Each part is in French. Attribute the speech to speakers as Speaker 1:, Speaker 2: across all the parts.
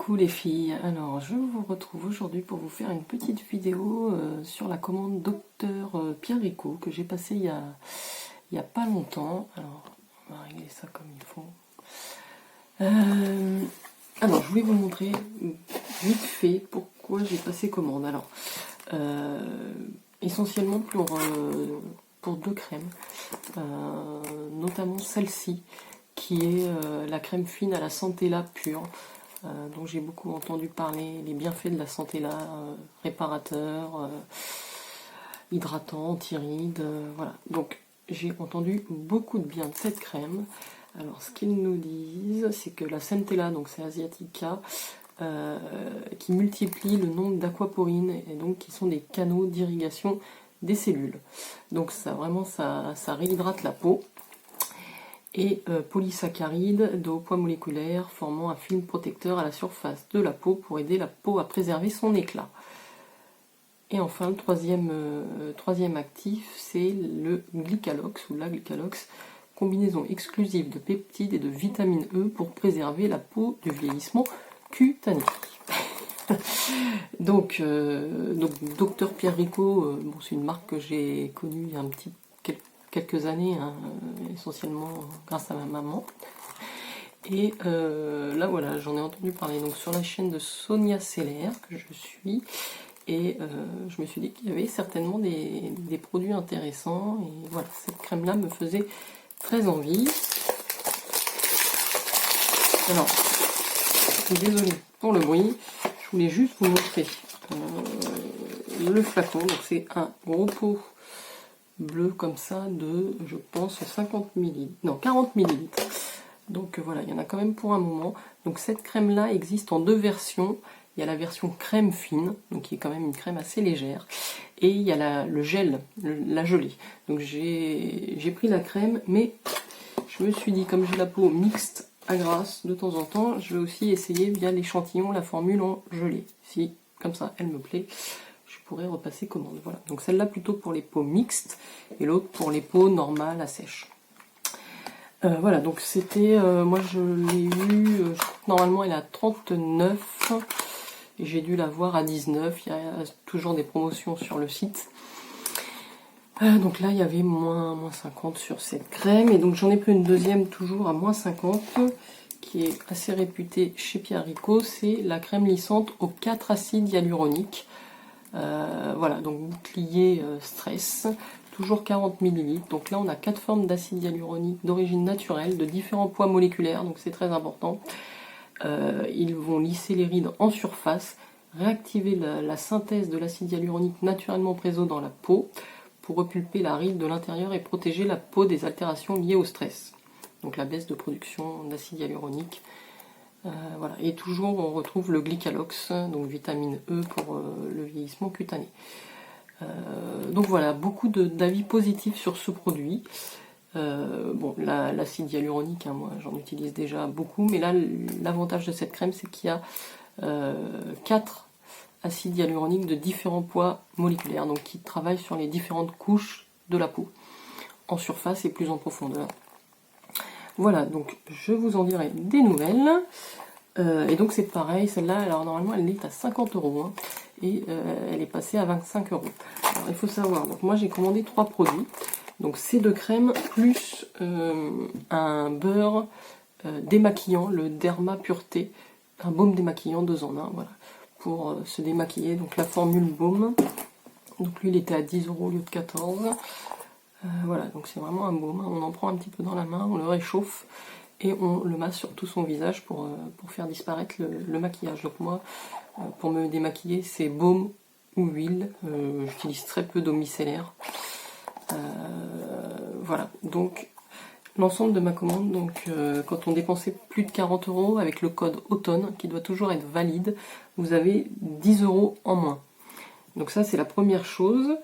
Speaker 1: Coucou les filles, alors je vous retrouve aujourd'hui pour vous faire une petite vidéo sur la commande Docteur Pierre Ricot que j'ai passée il y a pas longtemps. Alors on va régler ça comme il faut. Alors je voulais vous montrer vite fait pourquoi j'ai passé commande. Alors essentiellement pour deux crèmes, notamment celle-ci qui est la crème fine à la Centella pure. Dont j'ai beaucoup entendu parler, les bienfaits de la Centella, réparateur, hydratant, anti-rides, voilà. Donc j'ai entendu beaucoup de bien de cette crème. Alors ce qu'ils nous disent, c'est que la Centella, donc c'est Asiatica, qui multiplie le nombre d'aquaporines et donc qui sont des canaux d'irrigation des cellules. Donc ça vraiment ça réhydrate la peau. Et polysaccharides de haut poids moléculaire formant un film protecteur à la surface de la peau pour aider la peau à préserver son éclat. Et enfin, le troisième actif, c'est le Glycalox ou la Glycalox, combinaison exclusive de peptides et de vitamine E pour préserver la peau du vieillissement cutané. donc Docteur Pierre Ricot, bon, c'est une marque que j'ai connue il y a quelques années, hein, essentiellement grâce à ma maman. Et là voilà, j'en ai entendu parler donc sur la chaîne de Sonia Seller que je suis, et je me suis dit qu'il y avait certainement des produits intéressants, et voilà, cette crème là me faisait très envie. Alors, je suis désolée pour le bruit, je voulais juste vous montrer le flacon. Donc c'est un gros pot bleu comme ça de, je pense, 50 ml, non 40 ml. Donc voilà, il y en a quand même pour un moment. Donc cette crème là existe en deux versions. Il y a la version crème fine, donc qui est quand même une crème assez légère, et il y a le gel, la gelée. Donc j'ai pris la crème, mais je me suis dit, comme j'ai la peau mixte à grasse de temps en temps, je vais aussi essayer via l'échantillon la formule en gelée. Si comme ça elle me plaît, pourrais repasser commande. Voilà, donc celle-là plutôt pour les peaux mixtes et l'autre pour les peaux normales à sèche. Voilà, donc c'était, moi je l'ai eu, normalement elle est à 39 et j'ai dû la voir à 19. Il y a toujours des promotions sur le site. Donc là il y avait moins 50 sur cette crème, et donc j'en ai pris une deuxième toujours à moins 50 qui est assez réputée chez Pierre Ricot. C'est la crème lissante aux 4 acides hyaluroniques. Voilà, donc bouclier stress, toujours 40 ml. Donc là on a 4 formes d'acide hyaluronique d'origine naturelle, de différents poids moléculaires, donc c'est très important. Ils vont lisser les rides en surface, réactiver la synthèse de l'acide hyaluronique naturellement présent dans la peau pour repulper la ride de l'intérieur et protéger la peau des altérations liées au stress. Donc la baisse de production d'acide hyaluronique. Voilà. Et toujours on retrouve le Glycalox, donc vitamine E pour le vieillissement cutané. Donc voilà, beaucoup d'avis positifs sur ce produit. Bon, l'acide hyaluronique, hein, moi j'en utilise déjà beaucoup, mais là l'avantage de cette crème, c'est qu'il y a 4 acides hyaluroniques de différents poids moléculaires, donc qui travaillent sur les différentes couches de la peau, en surface et plus en profondeur. Voilà, donc je vous en dirai des nouvelles. Et donc c'est pareil, celle-là, alors normalement elle est à 50 €, hein, et elle est passée à 25 €. Alors il faut savoir, donc moi j'ai commandé 3 produits, donc ces deux crèmes plus un beurre démaquillant, le Derma Pureté, un baume démaquillant 2 en 1, voilà, pour se démaquiller. Donc la formule baume, donc lui il était à 10 € au lieu de 14. Voilà, donc c'est vraiment un baume, on en prend un petit peu dans la main, on le réchauffe et on le masse sur tout son visage pour faire disparaître le maquillage. Donc moi, pour me démaquiller, c'est baume ou huile, j'utilise très peu d'eau micellaire. Voilà, donc l'ensemble de ma commande, donc quand on dépensait plus de 40 € avec le code automne, qui doit toujours être valide, vous avez 10 € en moins. Donc ça c'est la première chose.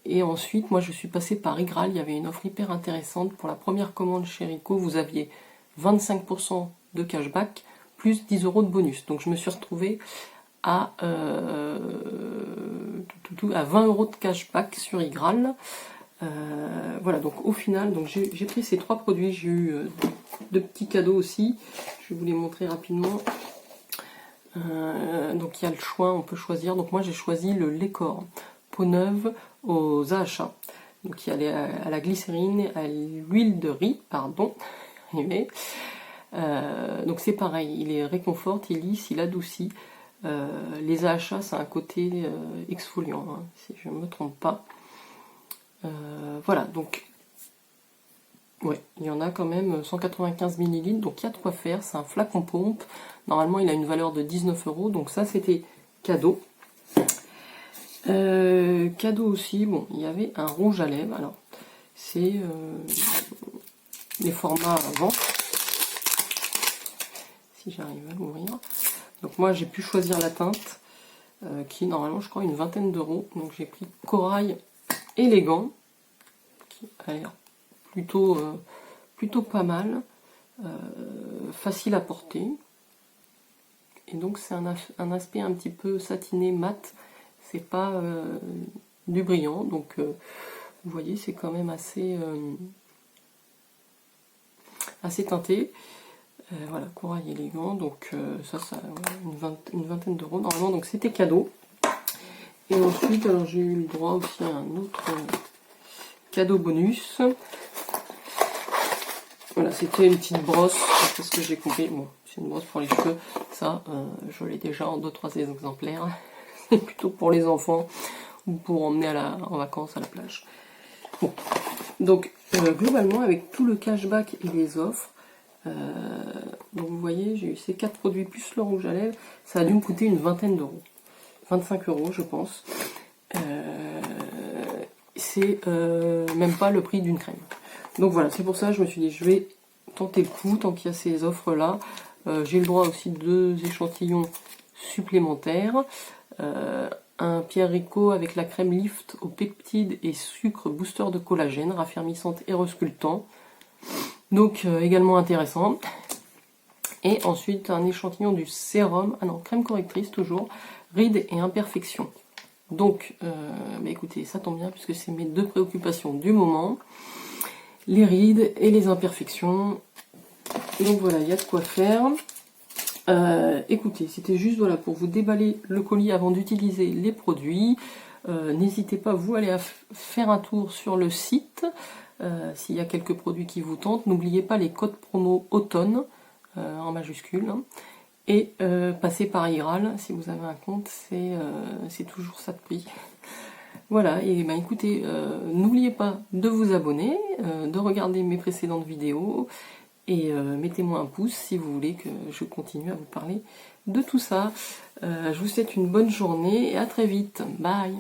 Speaker 1: Et ensuite, moi je suis passée par Igral, il y avait une offre hyper intéressante. Pour la première commande chez Ricot, vous aviez 25% de cashback plus 10 € de bonus. Donc je me suis retrouvée à 20 € de cashback sur Igral. Voilà, donc au final, donc j'ai pris ces 3 produits, j'ai eu de petits cadeaux aussi. Je vais vous les montrer rapidement. Donc il y a le choix, on peut choisir. Donc moi j'ai choisi le Lécor peau neuve aux AHA. Donc il y a à la glycérine, à l'huile de riz, pardon. Donc c'est pareil, il est réconforte, il lisse, il adoucit. Les AHA, c'est un côté exfoliant, hein, si je ne me trompe pas. Voilà, donc ouais, il y en a quand même 195 ml, donc il y a de quoi faire. C'est un flacon pompe. Normalement, il a une valeur de 19 €, donc ça c'était cadeau. Cadeau aussi, bon, il y avait un rouge à lèvres. Alors, c'est les formats avant. Si j'arrive à l'ouvrir. Donc moi j'ai pu choisir la teinte qui est normalement je crois une vingtaine d'euros. Donc j'ai pris Corail élégant qui a l'air plutôt pas mal, facile à porter. Et donc c'est un aspect un petit peu satiné mat, c'est pas du brillant. Donc vous voyez c'est quand même assez teinté. Voilà, Corail élégant, donc ça une vingtaine d'euros normalement, donc c'était cadeau. Et ensuite, alors j'ai eu le droit aussi à un autre cadeau bonus. Voilà, c'était une petite brosse, parce que j'ai compris, bon, c'est une brosse pour les cheveux, ça, je l'ai déjà en 2-3 exemplaires. C'est plutôt pour les enfants ou pour emmener en vacances à la plage. Bon. Donc, globalement, avec tout le cashback et les offres, donc vous voyez, j'ai eu ces 4 produits plus le rouge à lèvres, ça a dû me coûter une vingtaine d'euros. 25 € je pense. C'est même pas le prix d'une crème. Donc voilà, c'est pour ça que je me suis dit, je vais tenter le coup, tant qu'il y a ces offres-là. J'ai le droit aussi de 2 échantillons supplémentaires. Un Pierre Rico avec la crème Lift aux peptides et sucre booster de collagène, raffermissante et resculptant. Donc également intéressant. Et ensuite un échantillon du sérum, crème correctrice toujours, rides et imperfections. Donc écoutez, ça tombe bien puisque c'est mes 2 préoccupations du moment, les rides et les imperfections. Donc voilà, il y a de quoi faire. Écoutez, c'était juste voilà pour vous déballer le colis avant d'utiliser les produits. N'hésitez pas vous aller faire un tour sur le site s'il y a quelques produits qui vous tentent. N'oubliez pas les codes promo automne en majuscule, hein. Et passez par Iral si vous avez un compte, c'est toujours ça de prix. Voilà, et ben écoutez, n'oubliez pas de vous abonner, de regarder mes précédentes vidéos, et mettez-moi un pouce si vous voulez que je continue à vous parler de tout ça. Je vous souhaite une bonne journée et à très vite. Bye!